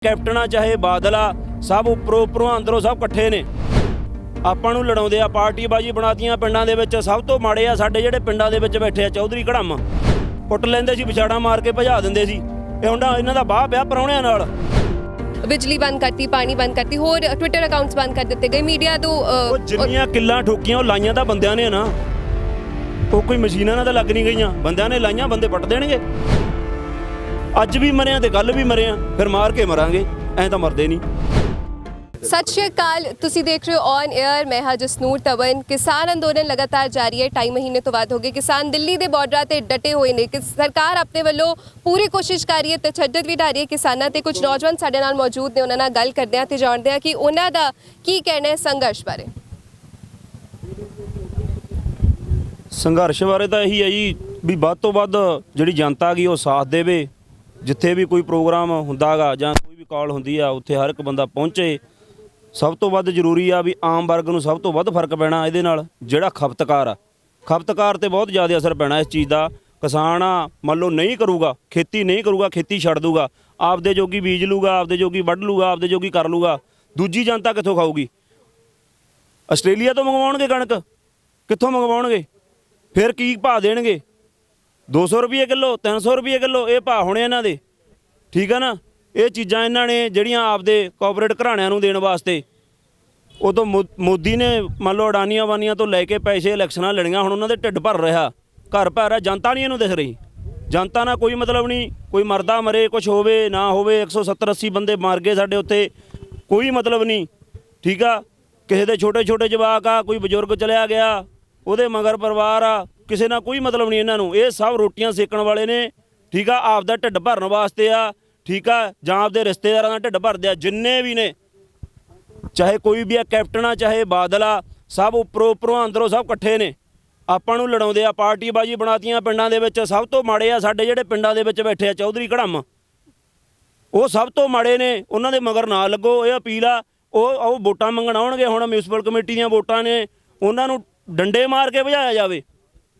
Captain आ चाहे बादल आ सब उपरों उपरों अंदरों सब इकट्ठे ने ਆਪਾਂ ਨੂੰ ਲੜਾਉਂਦੇ ਆ ਪਾਰਟੀਬਾਜੀ ਬਣਾਤੀਆਂ ਪਿੰਡਾਂ ਦੇ ਵਿੱਚ। ਸਭ ਤੋਂ ਮਾੜੇ ਆ ਸਾਡੇ ਜਿਹੜੇ ਪਿੰਡਾਂ ਦੇ ਵਿੱਚ ਬੈਠੇ ਆ ਚੌਧਰੀ ਘੜਮ ਪੁੱਟ ਲੈਂਦੇ ਸੀ, ਵਿਛਾੜਾ ਮਾਰ ਕੇ ਭਜਾ ਦਿੰਦੇ ਸੀ। ਇਹ ਹੁਣ ਇਹਨਾਂ ਦਾ ਬਾਹ ਪਿਆ ਪਰੌਣਿਆਂ ਨਾਲ। बिजली बंद करती, पानी बंद करती, होर ट्विटर अकाउंट्स बंद कर दिते गए। मीडिया तो जिन्नियां किल्लां ठोकियां ਉਹ ਲਾਈਆਂ ਤਾਂ ਬੰਦਿਆਂ ਨੇ ਨਾ, ਉਹ ਕੋਈ ਮਸ਼ੀਨਾਂ ਨਾਲ ਤਾਂ ਲੱਗ ਨਹੀਂ ਗਈਆਂ, ਬੰਦਿਆਂ ਨੇ ਲਾਈਆਂ। ਬੰਦੇ ਪੱਟ ਦੇਣਗੇ। ਅੱਜ ਵੀ ਮਰੇ ਆ ਤੇ ਕੱਲ ਵੀ ਮਰੇ ਆ, ਫਿਰ ਮਾਰ ਕੇ ਮਰਾਂਗੇ, ਐਂ ਤਾਂ ਮਰਦੇ ਨਹੀਂ। सत श्री अकाल, तुसी देख रहे हो ऑन एयर। मैं हां जसनूर तवन। किसान अंदोलन लगातार जारी है, 2.5 महीने तो बाद हो गए। किसान दिल्ली के बॉर्डर ते डटे हुए ने कि सरकार अपने वालों पूरी कोशिश कर रही है, तशद्दद भी ढारी है किसानां ते। कुछ नौजवान साडे नाल मौजूद ने, उन्हां नाल गल करदे हां ते जाणदे हां कि उन्हां दा की कहना है संघर्ष बारे। ਸੰਘਰਸ਼ ਬਾਰੇ ਤਾਂ ਇਹੀ ਹੈ ਜੀ ਵੀ ਵੱਧ ਤੋਂ ਵੱਧ ਜਿਹੜੀ ਜਨਤਾ ਗਈ ਉਹ ਸਾਥ ਦੇਵੇ। ਜਿੱਥੇ ਵੀ ਕੋਈ ਪ੍ਰੋਗਰਾਮ ਹੁੰਦਾ ਗਾ ਜਾਂ ਕੋਈ ਵੀ ਕਾਲ ਹੁੰਦੀ ਆ ਉੱਥੇ ਹਰ ਇੱਕ ਬੰਦਾ ਪਹੁੰਚੇ। ਸਭ ਤੋਂ ਵੱਧ ਜ਼ਰੂਰੀ ਆ ਵੀ ਆਮ ਵਰਗ ਨੂੰ ਸਭ ਤੋਂ ਵੱਧ ਫਰਕ ਪੈਣਾ ਇਹਦੇ ਨਾਲ। ਜਿਹੜਾ ਖਪਤਕਾਰ ਆ, ਖਪਤਕਾਰ ਤੇ ਬਹੁਤ ਜ਼ਿਆਦਾ ਅਸਰ ਪੈਣਾ ਇਸ ਚੀਜ਼ ਦਾ। ਕਿਸਾਨ ਆ ਮੰਨ ਲਓ ਨਹੀਂ ਕਰੂਗਾ ਖੇਤੀ, ਨਹੀਂ ਕਰੂਗਾ ਖੇਤੀ, ਛੱਡ ਦੂਗਾ, ਆਪਦੇ ਜੋਗੀ ਬੀਜ ਲੂਗਾ, ਆਪਦੇ ਜੋਗੀ ਵੱਢ ਲੂਗਾ, ਆਪਦੇ ਜੋਗੀ ਕਰ ਲੂਗਾ। ਦੂਜੀ ਜਨਤਾ ਕਿੱਥੋਂ ਖਾਊਗੀ? ਆਸਟ੍ਰੇਲੀਆ ਤੋਂ ਮੰਗਵਾਉਣਗੇ ਕਣਕ, ਕਿੱਥੋਂ ਮੰਗਵਾਉਣਗੇ? ਫਿਰ ਕੀ ਭਾਅ ਦੇਣਗੇ? 200 ਰੁਪਏ ਕਿਲੋ, 300 ਰੁਪਏ ਕਿਲੋ ਇਹ ਭਾਅ ਹੋਣੇ ਇਹਨਾਂ ਦੇ। ਠੀਕ ਆ ਨਾ। ਇਹ ਚੀਜ਼ਾਂ ਇਹਨਾਂ ਨੇ ਜਿਹੜੀਆਂ ਆਪਦੇ ਕਾਰਪੋਰੇਟ ਘਰਾਣਿਆਂ ਨੂੰ ਦੇਣ ਵਾਸਤੇ, ਉਦੋਂ ਮੋਦੀ ਨੇ ਮੰਨ ਲਓ ਅਡਾਨੀਆਂ ਵਾਨੀਆਂ ਤੋਂ ਲੈ ਕੇ ਪੈਸੇ ਇਲੈਕਸ਼ਨਾਂ ਲੜੀਆਂ। ਹੁਣ ਉਹਨਾਂ ਦੇ ਢਿੱਡ ਭਰ ਰਿਹਾ, ਘਰ ਭਰ ਰਿਹਾ। ਜਨਤਾ ਨਹੀਂ ਇਹਨੂੰ ਦਿਖ ਰਹੀ। ਜਨਤਾ ਨਾਲ ਕੋਈ ਮਤਲਬ ਨਹੀਂ। ਕੋਈ ਮਰਦਾ ਮਰੇ, ਕੁਛ ਹੋਵੇ ਨਾ ਹੋਵੇ, 170-80 ਬੰਦੇ ਮਰ ਗਏ ਸਾਡੇ ਉੱਥੇ, ਕੋਈ ਮਤਲਬ ਨਹੀਂ। ਠੀਕ ਆ। ਕਿਸੇ ਦੇ ਛੋਟੇ ਛੋਟੇ ਜਵਾਕ ਆ, ਕੋਈ ਬਜ਼ੁਰਗ ਚਲਿਆ ਗਿਆ, ਉਹਦੇ ਮਗਰ ਪਰਿਵਾਰ ਆ, ਕਿਸੇ ਨਾਲ ਕੋਈ ਮਤਲਬ ਨਹੀਂ ਇਹਨਾਂ ਨੂੰ। ਇਹ ਸਭ ਰੋਟੀਆਂ ਸੇਕਣ ਵਾਲੇ ਨੇ। ਠੀਕ ਆ। ਆਪਦਾ ਢਿੱਡ ਭਰਨ ਵਾਸਤੇ ਆ। ਠੀਕ ਆ। ਜਾਂ ਆਪਦੇ ਰਿਸ਼ਤੇਦਾਰਾਂ ਦਾ ਢਿੱਡ ਭਰਦੇ ਆ। ਜਿੰਨੇ ਵੀ ਨੇ, ਚਾਹੇ ਕੋਈ ਵੀ ਆ, ਕੈਪਟਨ ਆ ਚਾਹੇ ਬਾਦਲ ਆ, ਸਭ ਉੱਪਰੋਂ ਉੱਪਰੋਂ ਅੰਦਰੋਂ ਸਭ ਇਕੱਠੇ ਨੇ। ਆਪਾਂ ਨੂੰ ਲੜਾਉਂਦੇ ਆ ਪਾਰਟੀਬਾਜੀ ਬਣਾਤੀਆਂ ਪਿੰਡਾਂ ਦੇ ਵਿੱਚ। ਸਭ ਤੋਂ ਮਾੜੇ ਆ ਸਾਡੇ ਜਿਹੜੇ ਪਿੰਡਾਂ ਦੇ ਵਿੱਚ ਬੈਠੇ ਆ ਚੌਧਰੀ ਘੜਮ, ਉਹ ਸਭ ਤੋਂ ਮਾੜੇ ਨੇ। ਉਹਨਾਂ ਦੇ ਮਗਰ ਨਾ ਲੱਗੋ। ਇਹ ਅਪੀਲ ਆ। ਉਹ ਵੋਟਾਂ ਮੰਗਣ ਆਉਣਗੇ ਹੁਣ, ਮਿਊਨਿਸਪਲ ਕਮੇਟੀ ਦੀਆਂ ਵੋਟਾਂ ਨੇ, ਉਹਨਾਂ ਨੂੰ ਡੰਡੇ ਮਾਰ ਕੇ ਭਜਾਇਆ ਜਾਵੇ,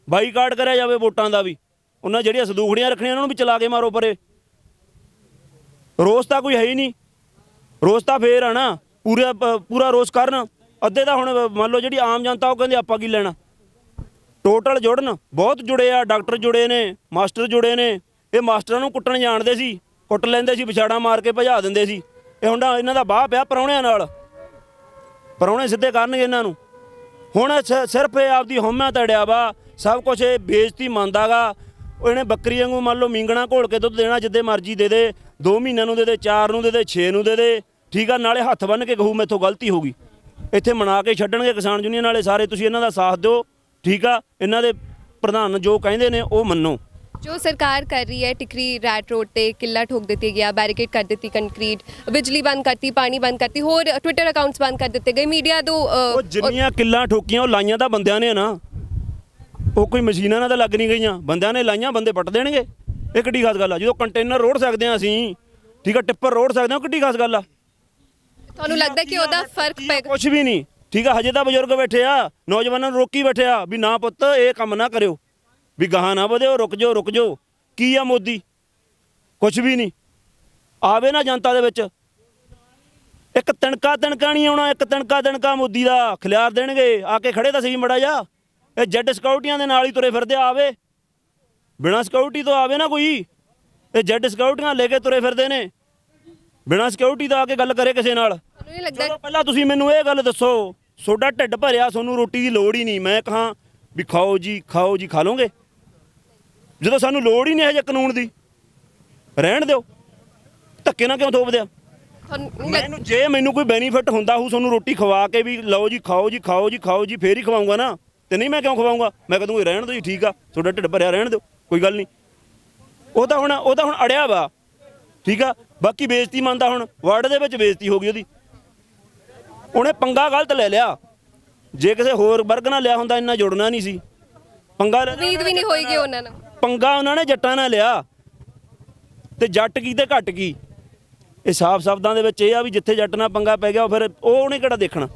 ਬਾਈਕਾਟ ਕਰਿਆ ਜਾਵੇ ਵੋਟਾਂ ਦਾ ਵੀ। ਉਹਨਾਂ ਜਿਹੜੀਆਂ ਸੰਦੂਖੜੀਆਂ ਰੱਖਣੀਆਂ ਉਹਨਾਂ ਨੂੰ ਵੀ ਚਲਾ ਕੇ ਮਾਰੋ ਪਰੇ। ਰੋਸ ਤਾਂ ਕੋਈ ਹੈ ਹੀ ਨਹੀਂ। ਰੋਸ ਤਾਂ ਫੇਰ ਆ ਨਾ, ਪੂਰਾ ਰੋਸ ਕਰਨ। ਅੱਧੇ ਤਾਂ ਹੁਣ ਮੰਨ ਲਓ ਜਿਹੜੀ ਆਮ ਜਨਤਾ ਉਹ ਕਹਿੰਦੇ ਆਪਾਂ ਕੀ ਲੈਣਾ। ਟੋਟਲ ਜੁੜਨ, ਬਹੁਤ ਜੁੜੇ ਆ। ਡਾਕਟਰ ਜੁੜੇ ਨੇ, ਮਾਸਟਰ ਜੁੜੇ ਨੇ। ਇਹ ਮਾਸਟਰਾਂ ਨੂੰ ਕੁੱਟਣ ਜਾਣਦੇ ਸੀ, ਕੁੱਟ ਲੈਂਦੇ ਸੀ, ਵਿਛਾੜਾ ਮਾਰ ਕੇ ਭਜਾ ਦਿੰਦੇ ਸੀ। ਇਹ ਹੁਣ ਇਹਨਾਂ ਦਾ ਬਾਹ ਪਿਆ ਪਰੌਣਿਆਂ ਨਾਲ। ਪਰੌਣੇ ਸਿੱਧੇ ਕਰਨਗੇ ਇਹਨਾਂ ਨੂੰ। ਹੁਣ ਸਿਰਫ ਇਹ ਆਪਦੀ ਹਉਮੈ ਤੜਿਆ ਵਾ। ਸਭ ਕੁਛ ਇਹ ਬੇਇੱਜ਼ਤੀ ਮੰਨਦਾ ਗਾ। ਇਹਨੇ ਬੱਕਰੀ ਵਾਂਗੂ ਮੰਨ ਲਓ ਮੀਂਗਣਾ ਘੋਲ ਕੇ ਦੁੱਧ ਦੇਣਾ, ਜਿੱਦੇ ਮਰਜ਼ੀ ਦੇ ਦੇ। 2 ਮਹੀਨਿਆਂ ਨੂੰ ਦੇ ਦੇ, 4 ਨੂੰ ਦੇ ਦੇ, 6 ਨੂੰ ਦੇ ਦੇ। ਠੀਕ ਆ। ਨਾਲੇ ਹੱਥ ਬੰਨ੍ਹ ਕੇ ਕਹੂ ਮੈਥੋਂ ਗਲਤੀ ਹੋ ਗਈ। ਇੱਥੇ ਮਨਾ ਕੇ ਛੱਡਣਗੇ ਕਿਸਾਨ ਯੂਨੀਅਨ ਵਾਲੇ ਸਾਰੇ। ਤੁਸੀਂ ਇਹਨਾਂ ਦਾ ਸਾਥ ਦਿਓ। ਠੀਕ ਆ। ਇਹਨਾਂ ਦੇ ਪ੍ਰਧਾਨ ਜੋ ਕਹਿੰਦੇ ਨੇ ਉਹ ਮੰਨੋ। जो सरकार कर रही है, टिकरी रैट रोड ते किला ठोक देती गया, बैरिकेड कर देती कंक्रीट, बिजली बंद करती, पानी बंद करती, होर ट्विटर अकाउंट्स बंद कर दिते गए। मीडिया तो जिन्नियां किल्लां ठोकियां ਉਹ ਲਾਈਆਂ ਤਾਂ ਬੰਦਿਆਂ ਨੇ ਨਾ, ਉਹ ਕੋਈ ਮਸ਼ੀਨਾਂ ਨਾਲ ਤਾਂ ਲੱਗ ਨਹੀਂ ਗਈਆਂ, ਬੰਦਿਆਂ ਨੇ ਲਾਈਆਂ। ਬੰਦੇ ਪੱਟ ਦੇਣਗੇ। ਇਹ ਕਿੱਡੀ ਖਾਸ ਗੱਲ ਆ? ਜਦੋਂ ਕੰਟੇਨਰ ਰੋੜ ਸਕਦੇ ਆ ਅਸੀਂ, ਠੀਕ ਆ, ਟਿੱਪਰ ਰੋੜ ਸਕਦੇ ਆ, ਕਿੱਡੀ ਖਾਸ ਗੱਲ ਆ? ਤੁਹਾਨੂੰ ਲੱਗਦਾ ਕਿ ਉਹਦਾ ਫਰਕ ਪਏਗਾ? ਕੁਛ ਵੀ ਨਹੀਂ। ਠੀਕ ਆ। ਹਜੇ ਤਾਂ ਬਜ਼ੁਰਗ ਬੈਠੇ ਆ, ਨੌਜਵਾਨਾਂ ਨੂੰ ਰੋਕੀ ਬੈਠੇ ਆ ਵੀ ਨਾ ਪੁੱਤ ਇਹ ਕੰਮ ਨਾ ਕਰਿਓ, ਵੀ ਗਾਹਾਂ ਨਾ ਵਧਿਓ, ਰੁਕ ਜਾਓ। ਕੀ ਆ ਮੋਦੀ? ਕੁਛ ਵੀ ਨਹੀਂ। ਆਵੇ ਨਾ ਜਨਤਾ ਦੇ ਵਿੱਚ ਇੱਕ ਤਿਣਕਾ ਨਹੀਂ ਆਉਣਾ। ਇੱਕ ਤਿਣਕਾ ਮੋਦੀ ਦਾ ਖਿਲਾਰ ਦੇਣਗੇ। ਆ ਕੇ ਖੜੇ ਤਾਂ ਸਹੀ ਮੜਾ ਜਾ। ਇਹ ਜੈਡ ਸਿਕਿਉਰਟੀਆਂ ਦੇ ਨਾਲ ਹੀ ਤੁਰੇ ਫਿਰਦੇ। ਆਵੇ ਬਿਨਾਂ ਸਿਕਿਉਰਟੀ ਤੋਂ ਆਵੇ ਨਾ ਕੋਈ। ਇਹ ਜੈਡ ਸਿਕਿਉਰਟੀਆਂ ਲੈ ਕੇ ਤੁਰੇ ਫਿਰਦੇ ਨੇ, ਬਿਨਾਂ ਸਿਕਿਉਰਟੀ ਤੋਂ ਆ ਕੇ ਗੱਲ ਕਰੇ ਕਿਸੇ ਨਾਲ। ਤੁਹਾਨੂੰ ਨਹੀਂ ਲੱਗਦਾ? ਪਹਿਲਾਂ ਤੁਸੀਂ ਮੈਨੂੰ ਇਹ ਗੱਲ ਦੱਸੋ, ਤੁਹਾਡਾ ਢਿੱਡ ਭਰਿਆ, ਤੁਹਾਨੂੰ ਰੋਟੀ ਦੀ ਲੋੜ ਹੀ ਨਹੀਂ। ਮੈਂ ਕਹਾਂ ਵੀ ਖਾਓ ਜੀ ਖਾ ਲਓਗੇ? ਜਦੋਂ ਸਾਨੂੰ ਲੋੜ ਹੀ ਨਹੀਂ ਹਜੇ ਕਾਨੂੰਨ ਦੀ, ਰਹਿਣ ਦਿਓ। ਧੱਕੇ ਨਾਲ ਕਿਉਂ ਥੋਪਦੇ ਆ? ਮੈਨੂੰ ਕੋਈ ਬੈਨੀਫਿਟ ਹੁੰਦਾ ਹੋਊ ਤੁਹਾਨੂੰ ਰੋਟੀ ਖਵਾ ਕੇ ਵੀ ਲਓ ਜੀ ਖਾਓ ਜੀ ਫੇਰ ਹੀ ਖਵਾਊਂਗਾ ਨਾ। ਤੇ ਨਹੀਂ ਮੈਂ ਕਿਉਂ ਖਵਾਊਂਗਾ? ਮੈਂ ਕਹਿ ਦੂੰਗਾ ਰਹਿਣ ਦਿਓ ਜੀ। ਠੀਕ ਆ, ਤੁਹਾਡਾ ਢਿੱਡ ਭਰਿਆ, ਰਹਿਣ ਦਿਓ, ਕੋਈ ਗੱਲ ਨਹੀਂ। ਉਹ ਤਾਂ ਹੁਣ ਅੜਿਆ ਵਾ। ਠੀਕ ਆ। ਬਾਕੀ ਬੇਇੱਜ਼ਤੀ ਮੰਨਦਾ। ਹੁਣ ਵਾਰਡ ਦੇ ਵਿੱਚ ਬੇਇੱਜ਼ਤੀ ਹੋ ਗਈ ਉਹਦੀ। ਉਹਨੇ ਪੰਗਾ ਗਲਤ ਲੈ ਲਿਆ। ਜੇ ਕਿਸੇ ਹੋਰ ਵਰਗ ਨਾਲ ਲਿਆ ਹੁੰਦਾ ਇੰਨਾ ਜੁੜਨਾ ਨਹੀਂ ਸੀ। ਪੰਗਾ ਉਮੀਦ ਵੀ ਨਹੀਂ ਹੋਏਗੀ ਉਹਨਾਂ ਨਾਲ। ਪੰਗਾ ਉਹਨਾਂ ਨੇ ਜੱਟਾਂ ਨਾਲ ਲਿਆ ਤੇ ਜੱਟ ਕੀ ਤੇ ਘੱਟ ਕੀ। ਇਹ ਸਾਫ਼ ਸ਼ਬਦਾਂ ਦੇ ਵਿੱਚ ਇਹ ਆ ਵੀ ਜਿੱਥੇ ਜੱਟ ਨਾਲ ਪੰਗਾ ਪੈ ਗਿਆ ਫਿਰ ਉਹਨੇ ਕਿਹੜਾ ਦੇਖਣਾ।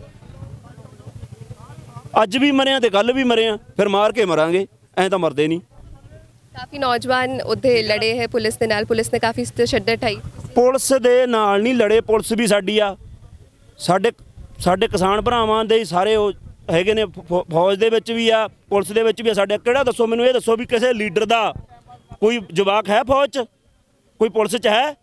ਅੱਜ ਵੀ ਮਰੇ ਆ ਤੇ ਕੱਲ ਵੀ ਮਰੇ ਆ, ਫਿਰ ਮਾਰ ਕੇ ਮਰਾਂਗੇ, ਐਂ ਤਾਂ ਮਰਦੇ ਨਹੀਂ। काफ़ी नौजवान उत्थे लड़े है पुलिस के नाल, पुलिस ने काफ़ी तशद्दद ढाई। ਪੁਲਿਸ ਦੇ ਨਾਲ ਨਹੀਂ ਲੜੇ, ਪੁਲਿਸ ਵੀ ਸਾਡੀ ਆ, ਸਾਡੇ ਕਿਸਾਨ ਭਰਾਵਾਂ ਦੇ ਸਾਰੇ ਉਹ ਹੈਗੇ ਨੇ, ਫੌਜ ਦੇ ਵਿੱਚ ਵੀ ਆ, ਪੁਲਿਸ ਦੇ ਵਿੱਚ ਵੀ ਆ ਸਾਡੇ। ਕਿਹੜਾ ਦੱਸੋ ਮੈਨੂੰ, ਇਹ ਦੱਸੋ ਵੀ ਕਿਸੇ ਲੀਡਰ ਦਾ ਕੋਈ ਜਵਾਕ ਹੈ ਫੌਜ 'ਚ, ਕੋਈ ਪੁਲਿਸ 'ਚ ਹੈ?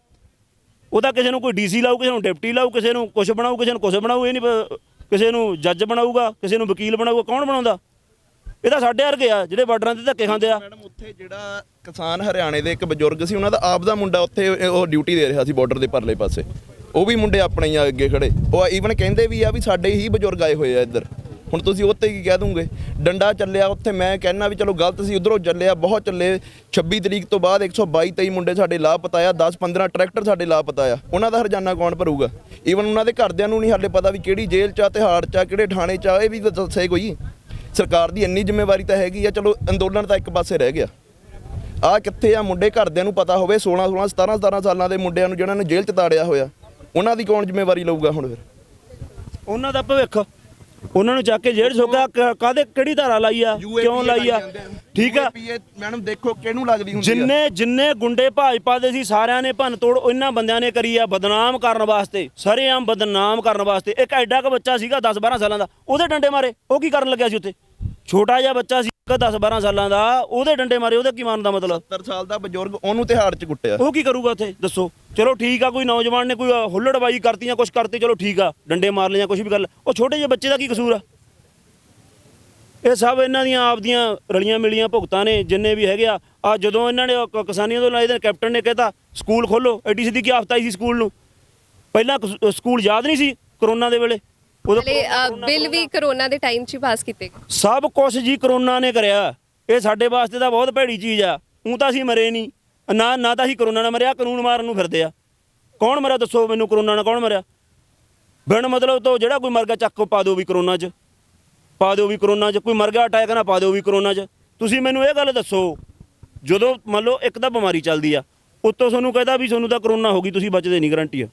ਉਹਦਾ ਕਿਸੇ ਨੂੰ ਕੋਈ ਡੀਸੀ ਲਾਊ, ਕਿਸੇ ਨੂੰ ਡਿਪਟੀ ਲਾਊ, ਕਿਸੇ ਨੂੰ ਕੁਛ ਬਣਾਊ, ਕਿਸੇ ਨੂੰ ਕੁਛ ਬਣਾਊ, ਇਹ ਨਹੀਂ ਕਿਸੇ ਨੂੰ ਜੱਜ ਬਣਾਊਗਾ, ਕਿਸੇ ਨੂੰ ਵਕੀਲ ਬਣਾਊਗਾ। ਕੌਣ ਬਣਾਉਂਦਾ? ਇਹ ਤਾਂ ਸਾਡੇ ਵਰਗੇ ਆ ਜਿਹੜੇ ਬਾਰਡਰਾਂ ਤੇ ਧੱਕੇ ਖਾਂਦੇ ਆ। ਮੈਡਮ ਉੱਥੇ ਜਿਹੜਾ ਕਿਸਾਨ ਹਰਿਆਣੇ ਦੇ ਇੱਕ ਬਜ਼ੁਰਗ ਸੀ, ਉਹਨਾਂ ਦਾ ਆਪ ਦਾ ਮੁੰਡਾ ਉੱਥੇ ਉਹ ਡਿਊਟੀ ਦੇ ਰਿਹਾ ਸੀ ਬਾਰਡਰ ਦੇ ਪਰਲੇ ਪਾਸੇ। ਉਹ ਵੀ ਮੁੰਡੇ ਆਪਣੇ ਹੀ ਆ ਅੱਗੇ ਖੜੇ, ਉਹ ਈਵਨ ਕਹਿੰਦੇ ਵੀ ਆ ਵੀ ਸਾਡੇ ਹੀ ਬਜ਼ੁਰਗ ਆਏ ਹੋਏ ਆ ਇੱਧਰ। ਹੁਣ ਤੁਸੀਂ ਉੱਤੇ ਕੀ ਕਹਿ ਦੂੰਗੇ? ਡੰਡਾ ਚੱਲਿਆ ਉੱਥੇ, ਮੈਂ ਕਹਿਣਾ ਵੀ ਚਲੋ ਗਲਤ ਸੀ, ਉਧਰੋਂ ਚੱਲਿਆ, ਬਹੁਤ ਚੱਲੇ। 26 ਤਰੀਕ ਤੋਂ ਬਾਅਦ 122-23 ਮੁੰਡੇ ਸਾਡੇ ਲਾਪਤਾ ਆ, 10-15 ਟਰੈਕਟਰ ਸਾਡੇ ਲਾਪਤਾ ਆ। ਉਹਨਾਂ ਦਾ ਹਰਜਾਨਾ ਕੌਣ ਭਰੂਗਾ? ਈਵਨ ਉਹਨਾਂ ਦੇ ਘਰਦਿਆਂ ਨੂੰ ਨਹੀਂ ਹਾਲੇ ਪਤਾ ਵੀ ਕਿਹੜੀ ਜੇਲ੍ਹ 'ਚ ਆ, ਤਿਹਾੜ 'ਚ ਆ, ਕਿਹੜੇ ਥਾਣੇ 'ਚ ਆ, ਇਹ ਵੀ ਤਾਂ ਦੱਸੇ ਕੋਈ। ਸਰਕਾਰ ਦੀ ਇੰਨੀ ਜ਼ਿੰਮੇਵਾਰੀ ਤਾਂ ਹੈਗੀ ਆ। ਚਲੋ ਅੰਦੋਲਨ ਤਾਂ ਇੱਕ ਪਾਸੇ ਰਹਿ ਗਿਆ, ਆ ਕਿੱਥੇ ਆ ਮੁੰਡੇ? ਘਰਦਿਆਂ ਨੂੰ ਪਤਾ ਹੋਵੇ 16-16 17-17 ਸਾਲਾਂ ਦੇ ਮੁੰਡਿਆਂ ਨੂੰ ਜਿਹਨਾਂ ਨੇ ਜੇਲ੍ਹ 'ਚ ਤਾੜਿਆ ਹੋਇਆ, ਉਹਨਾਂ ਦੀ ਕੌਣ ਜ਼ਿੰਮੇਵਾਰੀ ਲਊਗਾ ਹੁਣ? ਫਿਰ ਉਹਨਾਂ ਦਾ ਭਵਿੱਖ, ਉਹਨਾਂ ਨੂੰ ਚੱਕ ਕੇ ਜੇਲ੍ਹ ਸੋਗਾ। ਕਾਹਦੇ ਕਿਹੜੀ ਧਾਰਾ ਲਾਈ ਆ, ਕਿਉਂ ਲਾਈ ਆ? ਠੀਕ ਆ ਮੈਡਮ, ਦੇਖੋ ਕਿਹਨੂੰ ਲੱਗਦੀ ਹੁੰਦੀ ਆ। ਜਿੰਨੇ ਗੁੰਡੇ ਭਾਜਪਾ ਦੇ ਸੀ ਸਾਰਿਆਂ ਨੇ ਭੰਨ ਤੋੜ ਇਹਨਾਂ ਬੰਦਿਆਂ ਨੇ ਕਰੀ ਆ, ਬਦਨਾਮ ਕਰਨ ਵਾਸਤੇ, ਸਰੇਆਮ ਬਦਨਾਮ ਕਰਨ ਵਾਸਤੇ। ਇੱਕ ਐਡਾ ਕੁ ਬੱਚਾ ਸੀਗਾ 10-12 ਸਾਲਾਂ ਦਾ, ਉਹਦੇ ਡੰਡੇ ਮਾਰੇ। ਉਹ ਕੀ ਕਰਨ ਲੱਗਿਆ ਸੀ ਉੱਥੇ? ਛੋਟਾ ਜਿਹਾ ਬੱਚਾ ਸੀ 10-12 ਸਾਲਾਂ ਦਾ, ਉਹਦੇ ਡੰਡੇ ਮਾਰੇ। ਉਹਦੇ ਕੀ ਮਾਰਨ ਦਾ ਮਤਲਬ? 70 ਸਾਲ ਦਾ ਬਜ਼ੁਰਗ, ਉਹਨੂੰ ਤਿਹਾੜ 'ਚ ਕੁੱਟਿਆ। ਉਹ ਕੀ ਕਰੂਗਾ ਉੱਥੇ ਦੱਸੋ? ਚਲੋ ਠੀਕ ਆ, ਕੋਈ ਨੌਜਵਾਨ ਨੇ ਕੋਈ ਹੁੱਲੜਬਾਜ਼ੀ ਕਰਤੀਆਂ, ਕੁਛ ਕਰਤੀ, ਚਲੋ ਠੀਕ ਆ, ਡੰਡੇ ਮਾਰ ਲਿਆ, ਕੁਛ ਵੀ ਕਰ। ਉਹ ਛੋਟੇ ਜਿਹੇ ਬੱਚੇ ਦਾ ਕੀ ਕਸੂਰ ਆ? ਇਹ ਸਭ ਇਹਨਾਂ ਦੀਆਂ ਆਪਦੀਆਂ ਰਲੀਆਂ ਮਿਲੀਆਂ ਭੁਗਤਾਂ ਨੇ ਜਿੰਨੇ ਵੀ ਹੈਗੇ ਆ। ਜਦੋਂ ਇਹਨਾਂ ਨੇ ਕਿਸਾਨੀਆਂ ਤੋਂ ਲਾਏ ਦੇ ਕੈਪਟਨ ਨੇ ਕਹਿਤਾ ਸਕੂਲ ਖੋਲੋ, ਐਡੀ ਸਿੱਧੀ ਕੀ ਆਫਤ ਆਈ ਸੀ ਸਕੂਲ ਨੂੰ? ਪਹਿਲਾਂ ਸਕੂਲ ਯਾਦ ਨਹੀਂ ਸੀ ਕਰੋਨਾ ਦੇ ਵੇਲੇ? ਬਿੱਲ ਵੀ ਕਰੋਨਾ ਦੇ ਟਾਈਮ 'ਚ ਹੀ ਪਾਸ ਕੀਤੇ ਗਏ। ਸਭ ਕੁਝ ਜੀ ਕਰੋਨਾ ਨੇ ਕਰਿਆ। ਇਹ ਸਾਡੇ ਵਾਸਤੇ ਤਾਂ ਬਹੁਤ ਭੈੜੀ ਚੀਜ਼ ਆ। ਊਂ ਤਾਂ ਅਸੀਂ ਮਰੇ ਨਹੀਂ, ਨਾ ਤਾਂ ਅਸੀਂ ਕਰੋਨਾ ਨਾਲ ਮਰਿਆ, ਕਾਨੂੰਨ ਮਾਰਨ ਨੂੰ ਫਿਰਦੇ ਆ। ਕੌਣ ਮਰਿਆ ਦੱਸੋ ਮੈਨੂੰ? ਕਰੋਨਾ ਨਾਲ ਕੌਣ ਮਰਿਆ? ਬਿਨ ਮਤਲਬ ਤੋਂ ਜਿਹੜਾ ਕੋਈ ਮਰ ਗਿਆ ਚੱਕ ਪਾ ਦਿਓ ਵੀ ਕਰੋਨਾ 'ਚ, ਪਾ ਦਿਓ ਵੀ ਕਰੋਨਾ 'ਚ। ਕੋਈ ਮਰ ਗਿਆ ਅਟੈਕ ਨਾਲ, ਪਾ ਦਿਓ ਵੀ ਕਰੋਨਾ 'ਚ। ਤੁਸੀਂ ਮੈਨੂੰ ਇਹ ਗੱਲ ਦੱਸੋ, ਜਦੋਂ ਮੰਨ ਲਓ ਇੱਕ ਤਾਂ ਬਿਮਾਰੀ ਚੱਲਦੀ ਆ, ਉੱਤੋਂ ਤੁਹਾਨੂੰ ਕਹਿੰਦਾ ਵੀ ਤੁਹਾਨੂੰ ਤਾਂ ਕਰੋਨਾ ਹੋ ਗਈ, ਤੁਸੀਂ ਬਚਦੇ ਨਹੀਂ, ਗਰੰਟੀ ਆ।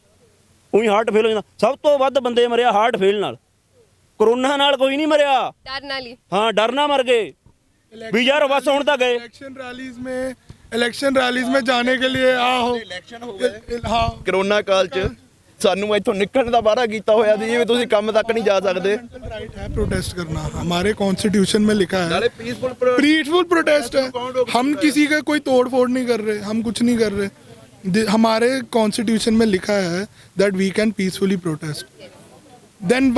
ਉਹੀ ਹਾਰਟ ਫੇਲ ਹੋ ਜਾਂਦਾ। ਸਭ ਤੋਂ ਵੱਧ ਬੰਦੇ ਮਰਿਆ ਹਾਰਟ ਫੇਲ ਨਾਲ, ਕਰੋਨਾ ਨਾਲ ਕੋਈ ਨਹੀਂ ਮਰਿਆ। ਡਰ ਨਾਲ ਹੀ, ਹਾਂ ਡਰ ਨਾਲ ਮਰ गए भी यार। बस ਹੁਣ ਤਾਂ ਗਏ। इलेक्शन रैलीज में जाने के लिए आओ। ਇਲੈਕਸ਼ਨ ਹੋ ਗਏ हाँ, ਕਰੋਨਾ ਕਾਲ 'ਚ ਸਾਨੂੰ ਇੱਥੋਂ ਨਿਕਲਣ ਦਾ ਵਾਅਦਾ ਕੀਤਾ ਹੋਇਆ ਸੀ ਜਿਵੇਂ ਤੁਸੀਂ ਕੰਮ ਤੱਕ ਨਹੀਂ ਜਾ ਸਕਦੇ। राइट है प्रोटेस्ट करना, हमारे कॉन्स्टिट्यूशन में लिखा है। ਨਾਲੇ ਪੀसफुल पीसफुल प्रोटेस्ट है, हम किसी का कोई तोड़ फोड़ नहीं कर रहे, हम कुछ नहीं कर रहे। हमारे कॉन्स्टिट्यूशन में लिखा है that we can peacefully protest. Then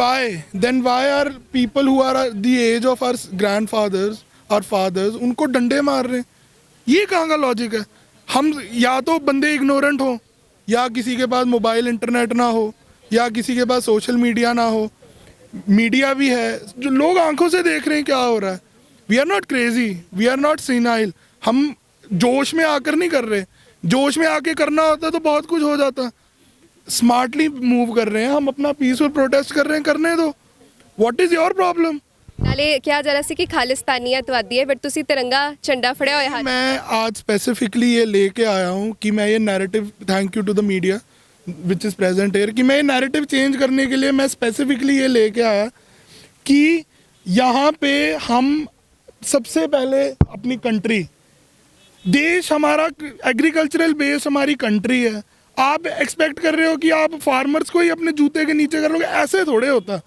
why are people who are the age of our grandfathers और fathers उनको डंडे मार रहे हैं? ये कहाँ का लॉजिक है? हम या तो बंदे इग्नोरेंट हो, या किसी के पास मोबाइल इंटरनेट ना हो, या किसी के पास सोशल मीडिया ना हो। मीडिया भी है, जो लोग आंखों से देख रहे हैं क्या हो रहा है। We are not crazy, we are not senile. हम जोश में आकर नहीं कर रहे। जोश में आके करना होता तो बहुत कुछ हो जाता। स्मार्टली मूव कर रहे हैं हम, अपना पीसफुल प्रोटेस्ट कर रहे हैं, करने दो। What is your problem? ਨਾਲੇ ਕਿਹਾ ਜਾ ਰਿਹਾ ਸੀ ਕਿ ਖਾਲਿਸਤਾਨੀਅਤਵਾਦੀ ਹੈ, ਬਟ ਤੁਸੀਂ ਤਿਰੰਗਾ ਝੰਡਾ ਫੜਿਆ ਹੋਇਆ ਹੈ। मैं आज स्पेसिफिकली ये लेके आया हूँ कि मैं ये narrative, thank you to the media which is present here, कि मैं ये नैरेटिव चेंज करने के लिए मैं स्पेसिफिकली ये लेके आया कि यहाँ पे हम सबसे पहले अपनी कंट्री, देश हमारा एग्रीकल्चरल बेस, हमारी कंट्री है। आप एक्सपेक्ट कर रहे हो कि आप फार्मर्स को ही अपने जूते के नीचे करोगे, ऐसे थोड़े होता।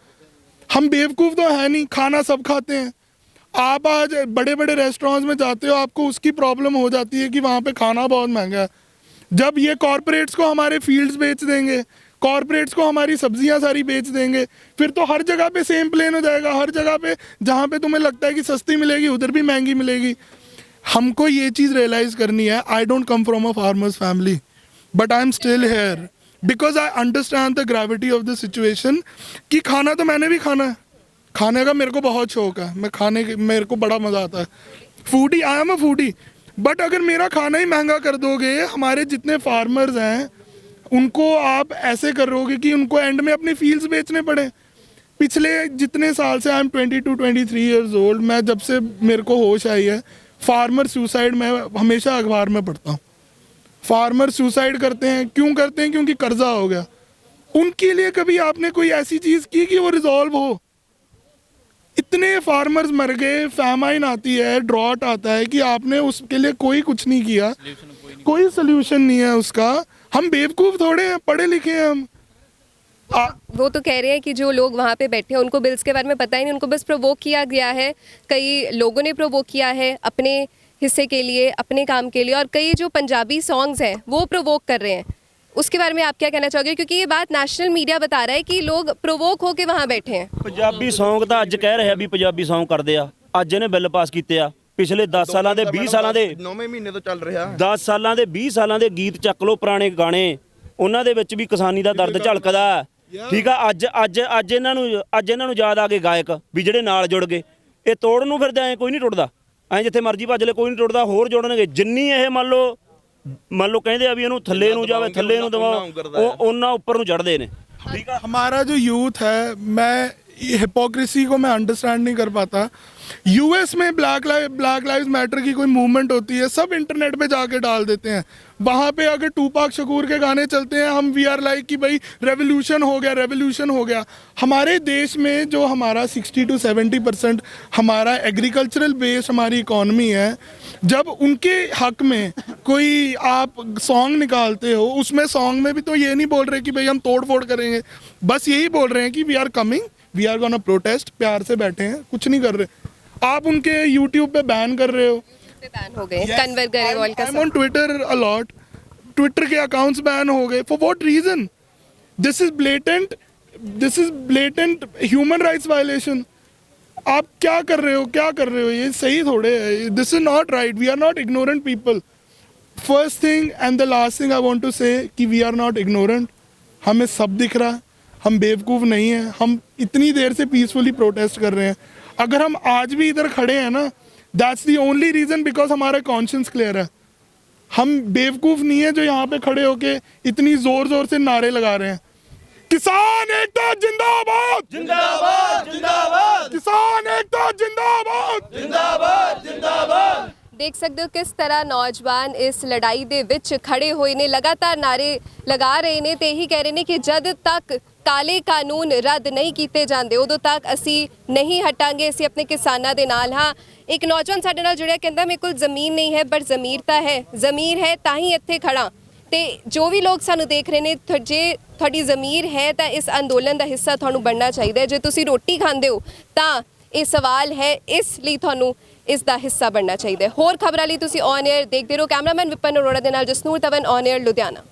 हम बेवकूफ़ तो है नहीं, खाना सब खाते हैं। आप आज बड़े बड़े रेस्टोरेंट्स में जाते हो, आपको उसकी प्रॉब्लम हो जाती है कि वहाँ पे खाना बहुत महंगा है। जब ये कॉरपोरेट्स को हमारे फील्ड्स बेच देंगे, कॉरपोरेट्स को हमारी सब्जियां सारी बेच देंगे, फिर तो हर जगह पे सेम प्लेन हो जाएगा। हर जगह पे जहाँ पे तुम्हें लगता है कि सस्ती मिलेगी, उधर भी महंगी मिलेगी। हमको ये चीज़ रियलाइज़ करनी है। I don't come from a farmers family, but I am still here because I understand the gravity of the situation. कि खाना तो मैंने भी खाना है, खाने का मेरे को बहुत शौक है, मैं खाने के, मेरे को बड़ा मज़ा आता है। Foodie, I am a foodie. But अगर मेरा खाना ही महंगा कर दोगे, हमारे जितने फार्मर्स हैं उनको आप ऐसे करोगे कि उनको एंड में अपनी फील्ड्स बेचने पड़े। पिछले जितने साल से, आई एम 22-23 ईयर्स ओल्ड, मैं जब से मेरे को होश आई है, फार्मर सुसाइड मैं हमेशा अखबार में पढ़ता हूँ। फार्मर सुसाइड करते हैं, क्यों करते हैं? क्योंकि कर्जा हो गया। उनके लिए कभी आपने कोई ऐसी चीज़ की कि वो रिजॉल्व हो? इतने फार्मर्स मर गए, फैमाइन आती है, ड्रॉट आता है कि आपने उसके लिए कोई कुछ नहीं किया, कोई सोल्यूशन नहीं है उसका। हम बेवकूफ़ थोड़े हैं, पढ़े लिखे हैं हम। वो तो कह रहे हैं कि जो लोग वहाँ पे बैठे हैं उनको बिल्स के बारे में पता ही नहीं, उनको बस प्रोवोक किया गया है। कई लोगों ने प्रोवोक किया है अपने हिस्से के लिए, अपने काम के लिए, और कई जो पंजाबी सॉन्ग्स हैं वो प्रोवोक कर रहे हैं। उसके बारे में आप क्या कहना चाहोगे, क्योंकि ये बात नेशनल मीडिया बता रहा है कि लोग प्रोवोक होके वहाँ बैठे हैं। ਪੰਜਾਬੀ Song ਤਾਂ ਅੱਜ ਕਹਿ ਰਿਹਾ ਵੀ ਪੰਜਾਬੀ Song ਕਰਦੇ ਆ, ਅੱਜ ਇਹਨੇ ਬਿੱਲ ਪਾਸ ਕੀਤੇ ਆ। ਪਿਛਲੇ 10 ਸਾਲਾਂ ਦੇ 20 ਸਾਲਾਂ ਦੇ 9ਵੇਂ ਮਹੀਨੇ ਤੋਂ ਚੱਲ ਰਿਹਾ 10 ਸਾਲਾਂ ਦੇ 20 ਸਾਲਾਂ ਦੇ ਗੀਤ ਚੱਕ ਲਓ, ਪੁਰਾਣੇ ਗਾਣੇ, ਉਹਨਾਂ ਦੇ ਵਿੱਚ ਵੀ ਕਿਸਾਨੀ ਦਾ ਦਰਦ ਝਲਕਦਾ। ਠੀਕ ਆ, ਅੱਜ ਇਹਨਾਂ ਨੂੰ ਯਾਦ ਆ ਗਏ ਗਾਇਕ ਵੀ ਜਿਹੜੇ ਨਾਲ ਜੁੜ ਗਏ। ਇਹ ਤੋੜਨ ਨੂੰ ਫਿਰਦੇ ਐ, ਕੋਈ ਨਹੀਂ ਟੁੱਟਦਾ ਐ, ਜਿੱਥੇ ਮਰਜ਼ੀ ਭੱਜ ਲੈ ਕੋਈ ਨਹੀਂ ਟੁੱਟਦਾ, ਹੋਰ ਜੋੜਨਗੇ। ਜਿੰਨੀ ਇਹ ਮੰਨ ਲਓ ਕਹਿੰਦੇ ਆ ਵੀ ਇਹਨੂੰ ਥੱਲੇ ਨੂੰ ਜਾਵੇ, ਥੱਲੇ ਨੂੰ ਦਬਾਓ, ਉਹ ਉਹਨਾਂ ਉੱਪਰ ਨੂੰ ਚੜ੍ਹਦੇ ਨੇ। ठीक है, हमारा जो यूथ है, मैं हिपोक्रेसी को मैं अंडरस्टैंड नहीं कर पाता। यूएस में ब्लैक लाइव्स मैटर की कोई मूवमेंट होती है, सब इंटरनेट पे जाके डाल देते हैं। वहाँ पे अगर टूपाक शकूर के गाने चलते हैं, हम वी आर लाइक कि भाई रेवोल्यूशन हो गया। हमारे देश में जो हमारा 60 to 70% हमारा एग्रीकल्चरल बेस हमारी इकॉनमी है, जब उनके हक में कोई आप सॉन्ग निकालते हो, उसमें सॉन्ग में भी तो ये नहीं बोल रहे कि भाई हम तोड़ फोड़ करेंगे, बस यही बोल रहे हैं कि we are coming, we are gonna protest, प्यार से बैठे हैं, कुछ नहीं कर रहे। आप उनके यूट्यूब पे बैन कर रहे हो। बैन हो गए कन्वर गरेवाल का I'm on Twitter a lot. Twitter के अकाउंट्स बैन हो गए। For what reason? This is blatant human rights violation. आप क्या कर रहे हो? ये सही थोड़े है। This is not right. We are not ignorant people. First thing and the last thing I want to say that we are not ignorant. हमें सब दिख रहा है, हम बेवकूफ़ नहीं हैं। हम इतनी देर से पीसफुली प्रोटेस्ट कर रहे हैं। अगर हम आज भी इधर खड़े हैं ना, that's the only reason because हमारा कॉन्शियंस क्लियर है। हम बेवकूफ़ नहीं है जो यहाँ पे खड़े होके इतनी ज़ोर ज़ोर से नारे लगा रहे हैं। किसान एकता जिंदाबाद, जिंदाबाद, जिंदाबाद। किसान एकता जिंदाबाद, जिंदाबाद, जिंदाबाद। देख सकते हो किस तरह नौजवान इस लड़ाई दे विच खड़े होए ने, लगातार नारे लगा रहे ने ते यही कह रहे ने कि जद तक काले कानून रद्द नहीं कीते जांदे उदों तक असी नहीं हटांगे, असी अपने किसानां दे नाल। हाँ, एक नौजवान साडे नाल जुड़िया, कहंदा मेरे कोल ज़मीन नहीं है पर ज़मीर तां है, ज़मीर है तां ही इत्थे खड़ा। ते जो भी लोग सानू देख रहे ने, जे तुहाडी ज़मीर है तां इस अंदोलन दा हिस्सा तुहानू बनना चाहिए। जे तुसी रोटी खांदे हो तां ਇਹ ਸਵਾਲ ਹੈ, ਇਸ ਲਈ ਤੁਹਾਨੂੰ ਇਸ ਦਾ ਹਿੱਸਾ ਬਣਨਾ ਚਾਹੀਦਾ ਹੈ। ਹੋਰ ਖਬਰਾਂ ਲਈ ਤੁਸੀਂ ਔਨ 에ਅਰ ਦੇਖਦੇ ਰਹੋ। ਕੈਮਰਾਮੈਨ ਵਿਪਨ ਅਰੋੜਾ ਦੇ ਨਾਲ ਜਸਨੂਰ ਤਵਨ, ਔਨ 에ਅਰ ਲੁਧਿਆਣਾ।